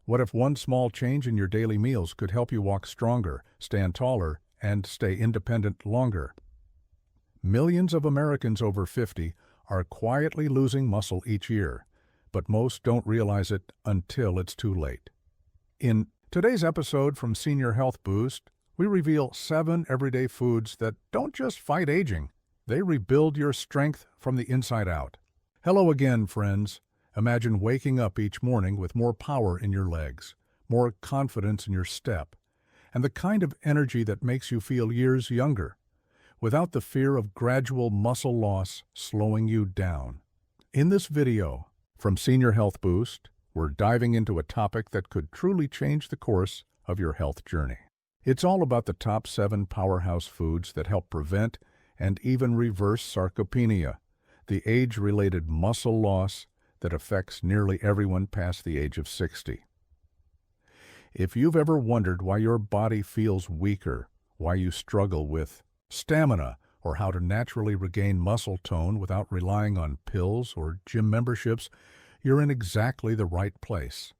What if one small change in your daily meals could help you walk stronger, stand taller, and stay independent longer? Millions of Americans over 50 are quietly losing muscle each year, but most don't realize it until it's too late. In today's episode from Senior Health Boost, we reveal 7 everyday foods that don't just fight aging, they rebuild your strength from the inside out. Hello again, friends. Imagine waking up each morning with more power in your legs, more confidence in your step, and the kind of energy that makes you feel years younger, without the fear of gradual muscle loss slowing you down. In this video from Senior Health Boost, we're diving into a topic that could truly change the course of your health journey. It's all about the top 7 powerhouse foods that help prevent and even reverse sarcopenia, the age-related muscle loss that affects nearly everyone past the age of 60. If you've ever wondered why your body feels weaker, why you struggle with stamina, or how to naturally regain muscle tone without relying on pills or gym memberships, you're in exactly the right place.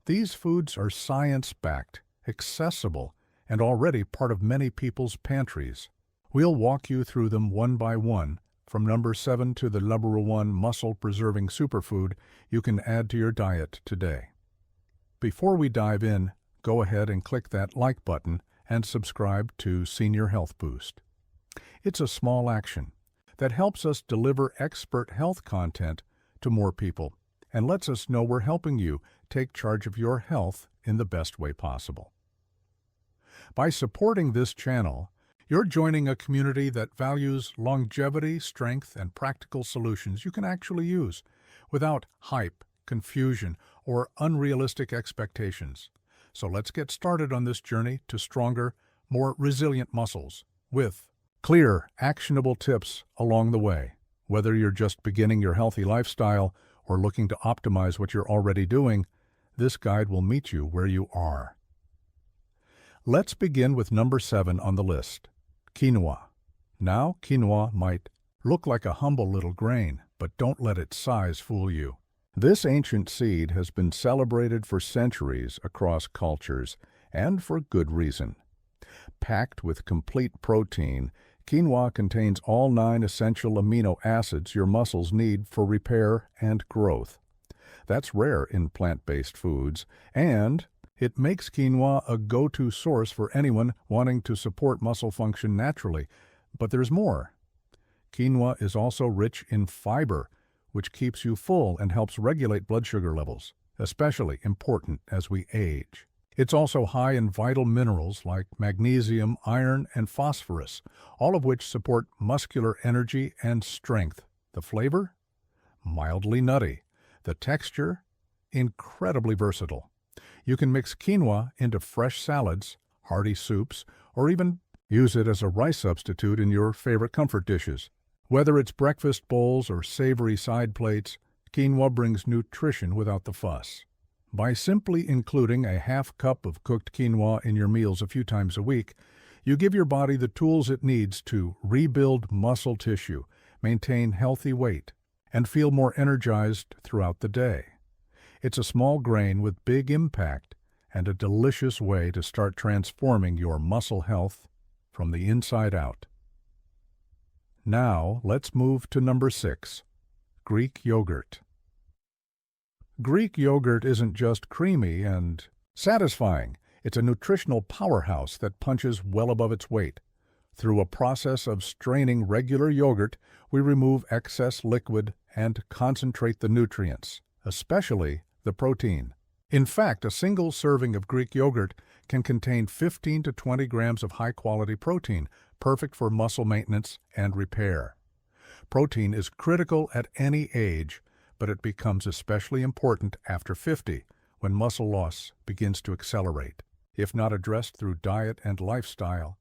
These foods are science-backed, accessible, and already part of many people's pantries. We'll walk you through them one by one, from number 7 to the number 1 muscle-preserving superfood you can add to your diet today. Before we dive in, go ahead and click that like button and subscribe to Senior Health Boost. It's a small action that helps us deliver expert health content to more people and lets us know we're helping you take charge of your health in the best way possible. By supporting this channel, you're joining a community that values longevity, strength, and practical solutions you can actually use without hype, confusion, or unrealistic expectations. So let's get started on this journey to stronger, more resilient muscles with clear, actionable tips along the way. Whether you're just beginning your healthy lifestyle or looking to optimize what you're already doing, this guide will meet you where you are. Let's begin with number 7 on the list. Quinoa. Now, quinoa might look like a humble little grain, but don't let its size fool you. This ancient seed has been celebrated for centuries across cultures, and for good reason. Packed with complete protein, quinoa contains all 9 essential amino acids your muscles need for repair and growth. That's rare in plant-based foods, and it makes quinoa a go-to source for anyone wanting to support muscle function naturally. But there's more. Quinoa is also rich in fiber, which keeps you full and helps regulate blood sugar levels, especially important as we age. It's also high in vital minerals like magnesium, iron, and phosphorus, all of which support muscular energy and strength. The flavor? Mildly nutty. The texture? Incredibly versatile. You can mix quinoa into fresh salads, hearty soups, or even use it as a rice substitute in your favorite comfort dishes. Whether it's breakfast bowls or savory side plates, quinoa brings nutrition without the fuss. By simply including a half cup of cooked quinoa in your meals a few times a week, you give your body the tools it needs to rebuild muscle tissue, maintain healthy weight, and feel more energized throughout the day. It's a small grain with big impact and a delicious way to start transforming your muscle health from the inside out. Now, let's move to number 6, Greek yogurt. Greek yogurt isn't just creamy and satisfying. It's a nutritional powerhouse that punches well above its weight. Through a process of straining regular yogurt, we remove excess liquid and concentrate the nutrients, especially the protein. In fact, a single serving of Greek yogurt can contain 15 to 20 grams of high-quality protein, perfect for muscle maintenance and repair. Protein is critical at any age, but it becomes especially important after 50, when muscle loss begins to accelerate, if not addressed through diet and lifestyle.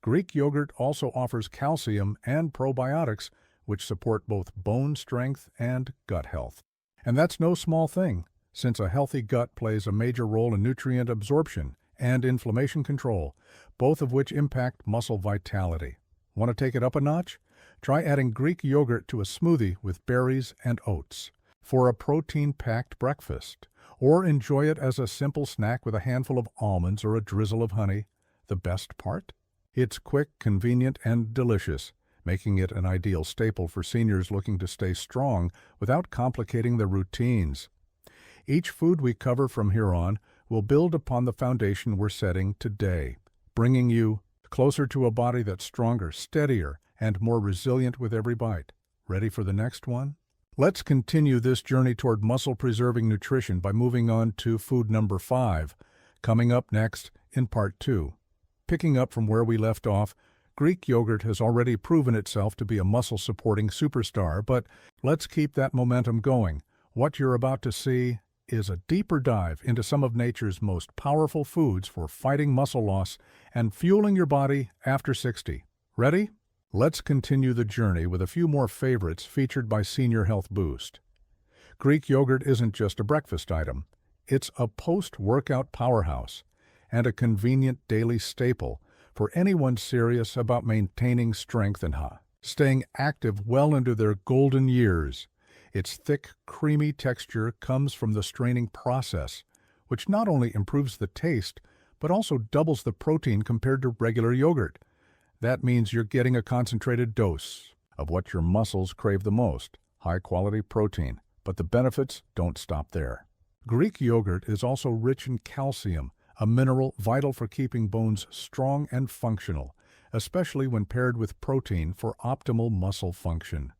Greek yogurt also offers calcium and probiotics, which support both bone strength and gut health. And that's no small thing, since a healthy gut plays a major role in nutrient absorption and inflammation control, both of which impact muscle vitality. Want to take it up a notch? Try adding Greek yogurt to a smoothie with berries and oats for a protein-packed breakfast, or enjoy it as a simple snack with a handful of almonds or a drizzle of honey. The best part? It's quick, convenient, and delicious, making it an ideal staple for seniors looking to stay strong without complicating their routines. Each food we cover from here on will build upon the foundation we're setting today, bringing you closer to a body that's stronger, steadier, and more resilient with every bite. Ready for the next one? Let's continue this journey toward muscle-preserving nutrition by moving on to food number 5, coming up next in part 2. Picking up from where we left off, Greek yogurt has already proven itself to be a muscle-supporting superstar, but let's keep that momentum going. What you're about to see is a deeper dive into some of nature's most powerful foods for fighting muscle loss and fueling your body after 60. Ready? Let's continue the journey with a few more favorites featured by Senior Health Boost. Greek yogurt isn't just a breakfast item. It's a post-workout powerhouse and a convenient daily staple for anyone serious about maintaining strength and staying active well into their golden years. Its thick, creamy texture comes from the straining process, which not only improves the taste, but also doubles the protein compared to regular yogurt. That means you're getting a concentrated dose of what your muscles crave the most, high-quality protein. But the benefits don't stop there. Greek yogurt is also rich in calcium, a mineral vital for keeping bones strong and functional, especially when paired with protein for optimal muscle function.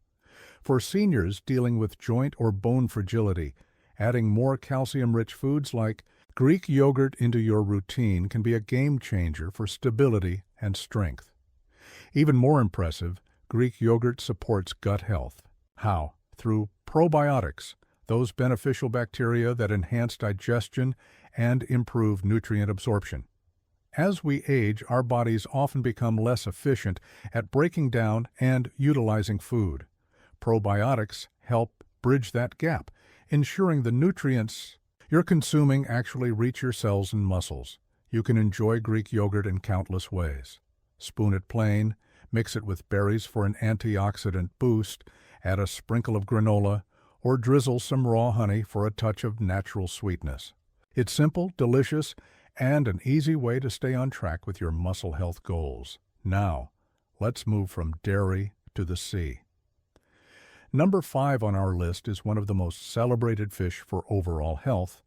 For seniors dealing with joint or bone fragility, adding more calcium-rich foods like Greek yogurt into your routine can be a game-changer for stability and strength. Even more impressive, Greek yogurt supports gut health. How? Through probiotics, those beneficial bacteria that enhance digestion and improve nutrient absorption. As we age, our bodies often become less efficient at breaking down and utilizing food. Probiotics help bridge that gap, ensuring the nutrients you're consuming actually reach your cells and muscles. You can enjoy Greek yogurt in countless ways. Spoon it plain, mix it with berries for an antioxidant boost, add a sprinkle of granola, or drizzle some raw honey for a touch of natural sweetness. It's simple, delicious, and an easy way to stay on track with your muscle health goals. Now, let's move from dairy to the sea. Number 5 on our list is one of the most celebrated fish for overall health,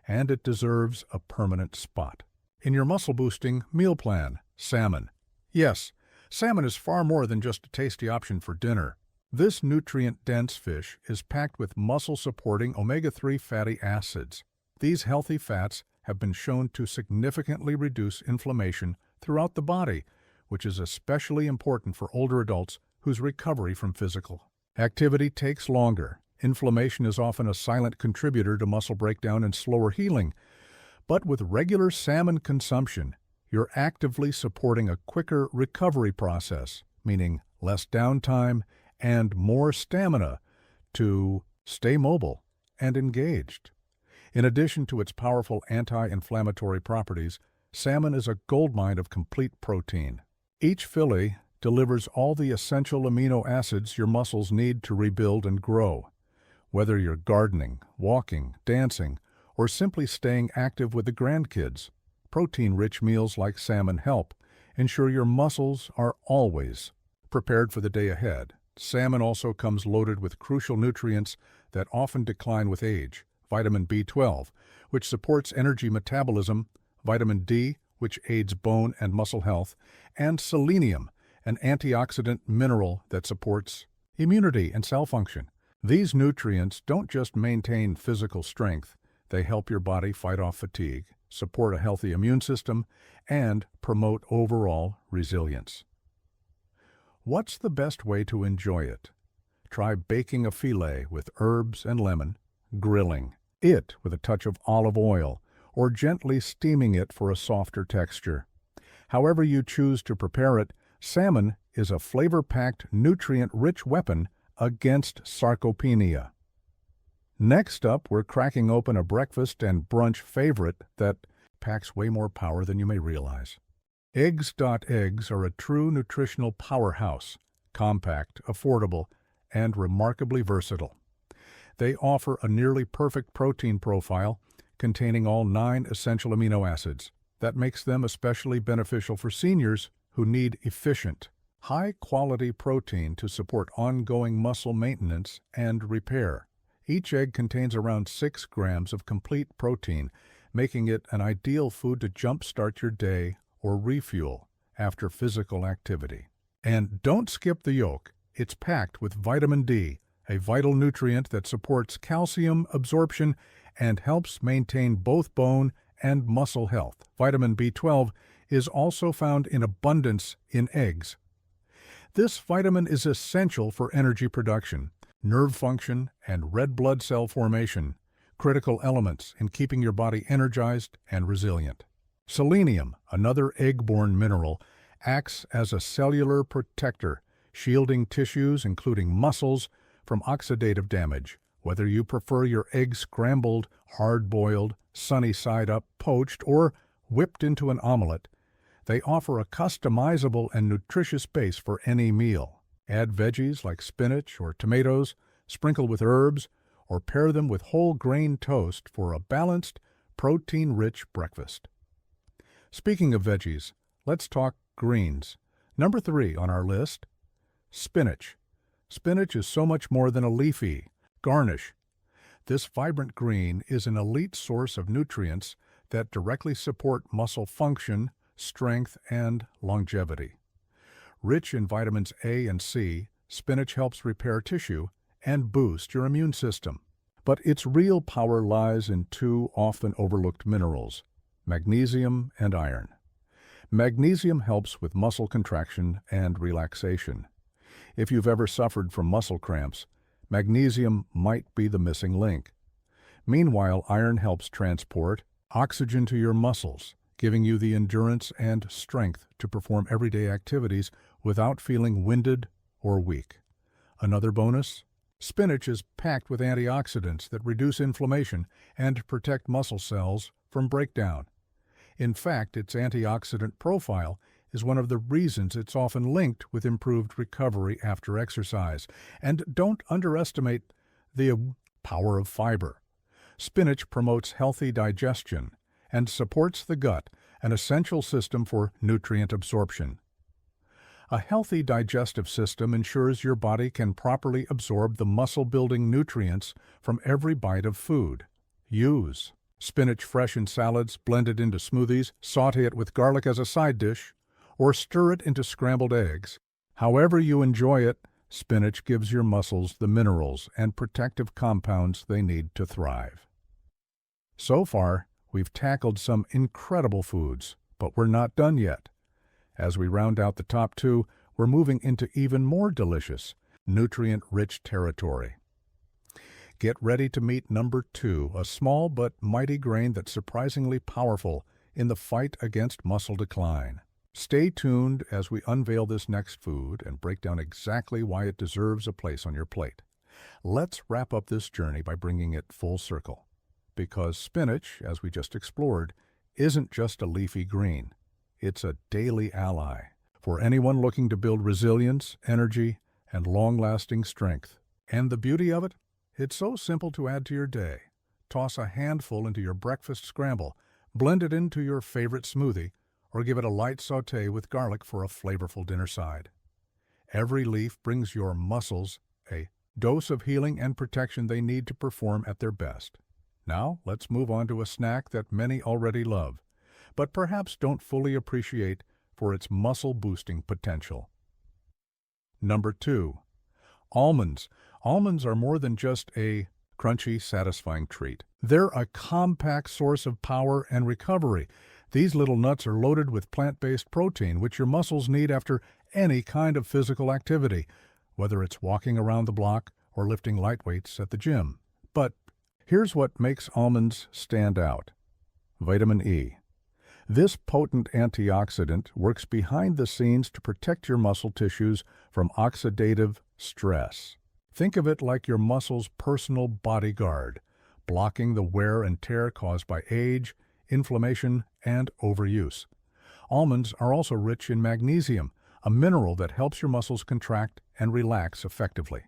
and it deserves a permanent spot in your muscle-boosting meal plan: salmon. Yes, salmon is far more than just a tasty option for dinner. This nutrient-dense fish is packed with muscle-supporting omega-3 fatty acids. These healthy fats have been shown to significantly reduce inflammation throughout the body, which is especially important for older adults whose recovery from physical activity takes longer. Inflammation is often a silent contributor to muscle breakdown and slower healing. But with regular salmon consumption, you're actively supporting a quicker recovery process, meaning less downtime and more stamina to stay mobile and engaged. In addition to its powerful anti-inflammatory properties, salmon is a goldmine of complete protein. Each fillet delivers all the essential amino acids your muscles need to rebuild and grow. Whether you're gardening, walking, dancing, or simply staying active with the grandkids, protein-rich meals like salmon help ensure your muscles are always prepared for the day ahead. Salmon also comes loaded with crucial nutrients that often decline with age: vitamin B12, which supports energy metabolism, vitamin D, which aids bone and muscle health, and selenium, an antioxidant mineral that supports immunity and cell function. These nutrients don't just maintain physical strength, they help your body fight off fatigue, support a healthy immune system, and promote overall resilience. What's the best way to enjoy it? Try baking a filet with herbs and lemon, grilling it with a touch of olive oil, or gently steaming it for a softer texture. However you choose to prepare it, salmon is a flavor-packed, nutrient-rich weapon against sarcopenia. Next up, we're cracking open a breakfast and brunch favorite that packs way more power than you may realize. Eggs are a true nutritional powerhouse, compact, affordable, and remarkably versatile. They offer a nearly perfect protein profile containing all 9 essential amino acids. That makes them especially beneficial for seniors who need efficient, high-quality protein to support ongoing muscle maintenance and repair. Each egg contains around 6 grams of complete protein, making it an ideal food to jumpstart your day or refuel after physical activity. And don't skip the yolk. It's packed with vitamin D, a vital nutrient that supports calcium absorption and helps maintain both bone and muscle health. Vitamin B12 is also found in abundance in eggs. This vitamin is essential for energy production, nerve function, and red blood cell formation, critical elements in keeping your body energized and resilient. Selenium, another egg-borne mineral, acts as a cellular protector, shielding tissues, including muscles, from oxidative damage. Whether you prefer your eggs scrambled, hard-boiled, sunny-side-up, poached, or whipped into an omelet, they offer a customizable and nutritious base for any meal. Add veggies like spinach or tomatoes, sprinkle with herbs, or pair them with whole grain toast for a balanced, protein-rich breakfast. Speaking of veggies, let's talk greens. Number 3 on our list, spinach. Spinach is so much more than a leafy garnish. This vibrant green is an elite source of nutrients that directly support muscle function, strength, and longevity. Rich in vitamins A and C, spinach helps repair tissue and boost your immune system. But its real power lies in 2 often overlooked minerals, magnesium and iron. Magnesium helps with muscle contraction and relaxation. If you've ever suffered from muscle cramps, magnesium might be the missing link. Meanwhile, iron helps transport oxygen to your muscles, giving you the endurance and strength to perform everyday activities without feeling winded or weak. Another bonus? Spinach is packed with antioxidants that reduce inflammation and protect muscle cells from breakdown. In fact, its antioxidant profile is one of the reasons it's often linked with improved recovery after exercise. And don't underestimate the power of fiber. Spinach promotes healthy digestion and supports the gut, an essential system for nutrient absorption. A healthy digestive system ensures your body can properly absorb the muscle-building nutrients from every bite of food. Use spinach fresh in salads, blend it into smoothies, saute it with garlic as a side dish, or stir it into scrambled eggs. However you enjoy it, spinach gives your muscles the minerals and protective compounds they need to thrive. So far, we've tackled some incredible foods, but we're not done yet. As we round out the top 2, we're moving into even more delicious, nutrient-rich territory. Get ready to meet number 2, a small but mighty grain that's surprisingly powerful in the fight against muscle decline. Stay tuned as we unveil this next food and break down exactly why it deserves a place on your plate. Let's wrap up this journey by bringing it full circle. Because spinach, as we just explored, isn't just a leafy green. It's a daily ally for anyone looking to build resilience, energy, and long-lasting strength. And the beauty of it? It's so simple to add to your day. Toss a handful into your breakfast scramble, blend it into your favorite smoothie, or give it a light sauté with garlic for a flavorful dinner side. Every leaf brings your muscles a dose of healing and protection they need to perform at their best. Now, let's move on to a snack that many already love, but perhaps don't fully appreciate for its muscle-boosting potential. Number 2. Almonds. Almonds are more than just a crunchy, satisfying treat. They're a compact source of power and recovery. These little nuts are loaded with plant-based protein, which your muscles need after any kind of physical activity, whether it's walking around the block or lifting light weights at the gym. But here's what makes almonds stand out. Vitamin E. This potent antioxidant works behind the scenes to protect your muscle tissues from oxidative stress. Think of it like your muscle's personal bodyguard, blocking the wear and tear caused by age, inflammation, and overuse. Almonds are also rich in magnesium, a mineral that helps your muscles contract and relax effectively.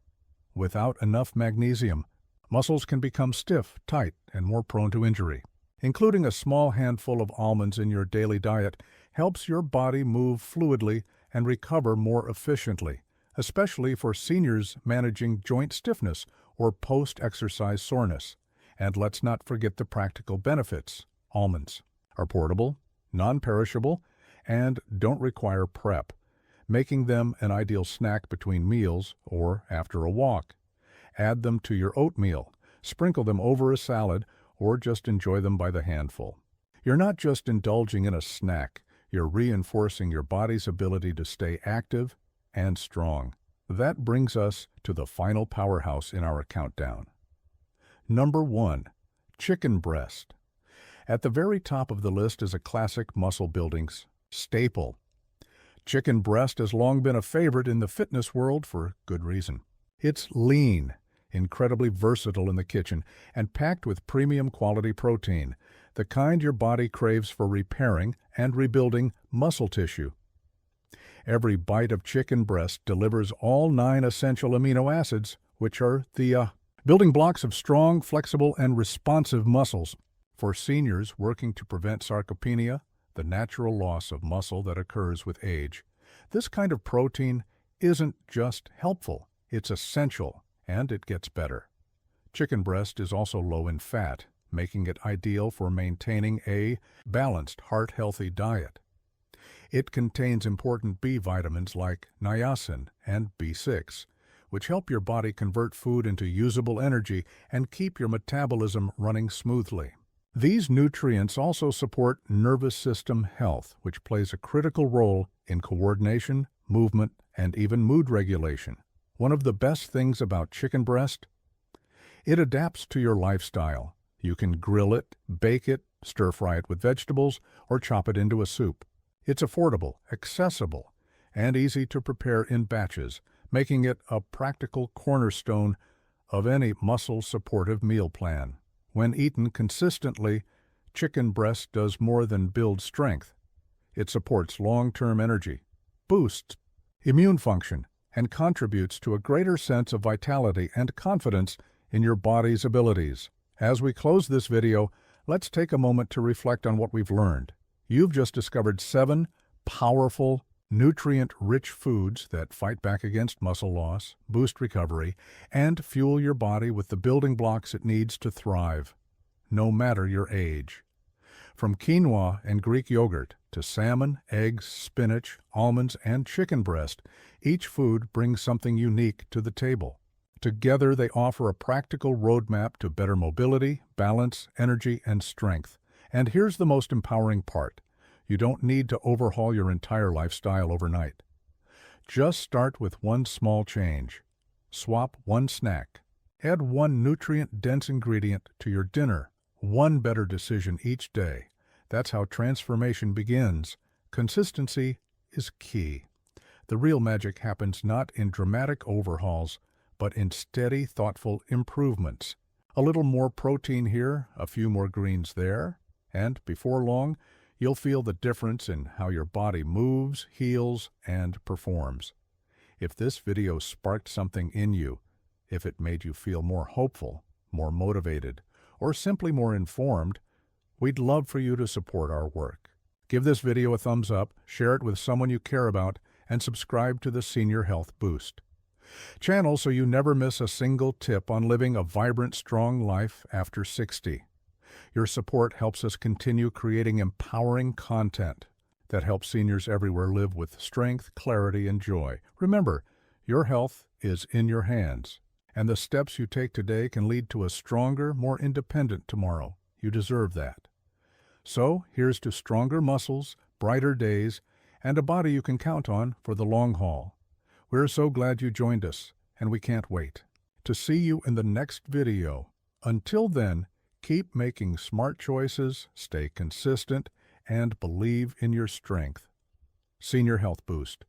Without enough magnesium, muscles can become stiff, tight, and more prone to injury. Including a small handful of almonds in your daily diet helps your body move fluidly and recover more efficiently, especially for seniors managing joint stiffness or post-exercise soreness. And let's not forget the practical benefits. Almonds are portable, non-perishable, and don't require prep, making them an ideal snack between meals or after a walk. Add them to your oatmeal, sprinkle them over a salad, or just enjoy them by the handful. You're not just indulging in a snack, you're reinforcing your body's ability to stay active and strong. That brings us to the final powerhouse in our countdown. Number 1. Chicken breast. At the very top of the list is a classic muscle-building staple. Chicken breast has long been a favorite in the fitness world for good reason. It's lean, incredibly versatile in the kitchen, and packed with premium quality protein, the kind your body craves for repairing and rebuilding muscle tissue. Every bite of chicken breast delivers all 9 essential amino acids, which are the building blocks of strong, flexible, and responsive muscles. For seniors working to prevent sarcopenia, the natural loss of muscle that occurs with age, this kind of protein isn't just helpful, it's essential, and it gets better. Chicken breast is also low in fat, making it ideal for maintaining a balanced, heart-healthy diet. It contains important B vitamins like niacin and B6, which help your body convert food into usable energy and keep your metabolism running smoothly. These nutrients also support nervous system health, which plays a critical role in coordination, movement, and even mood regulation. One of the best things about chicken breast? It adapts to your lifestyle. You can grill it, bake it, stir-fry it with vegetables, or chop it into a soup. It's affordable, accessible, and easy to prepare in batches, making it a practical cornerstone of any muscle-supportive meal plan. When eaten consistently, chicken breast does more than build strength. It supports long-term energy, boosts immune function, and contributes to a greater sense of vitality and confidence in your body's abilities. As we close this video, let's take a moment to reflect on what we've learned. You've just discovered 7 powerful, nutrient-rich foods that fight back against muscle loss, boost recovery, and fuel your body with the building blocks it needs to thrive, no matter your age. From quinoa and Greek yogurt to salmon, eggs, spinach, almonds, and chicken breast, each food brings something unique to the table. Together, they offer a practical roadmap to better mobility, balance, energy, and strength. And here's the most empowering part. You don't need to overhaul your entire lifestyle overnight. Just start with one small change. Swap one snack. Add one nutrient-dense ingredient to your dinner. One better decision each day. That's how transformation begins. Consistency is key. The real magic happens not in dramatic overhauls, but in steady, thoughtful improvements. A little more protein here, a few more greens there, and before long, you'll feel the difference in how your body moves, heals, and performs. If this video sparked something in you, if it made you feel more hopeful, more motivated, or simply more informed, we'd love for you to support our work. Give this video a thumbs up, share it with someone you care about, and subscribe to the Senior Health Boost channel so you never miss a single tip on living a vibrant, strong life after 60. Your support helps us continue creating empowering content that helps seniors everywhere live with strength, clarity, and joy. Remember, your health is in your hands, and the steps you take today can lead to a stronger, more independent tomorrow. You deserve that. So, here's to stronger muscles, brighter days, and a body you can count on for the long haul. We're so glad you joined us, and we can't wait to see you in the next video. Until then, keep making smart choices, stay consistent, and believe in your strength. Senior Health Boost.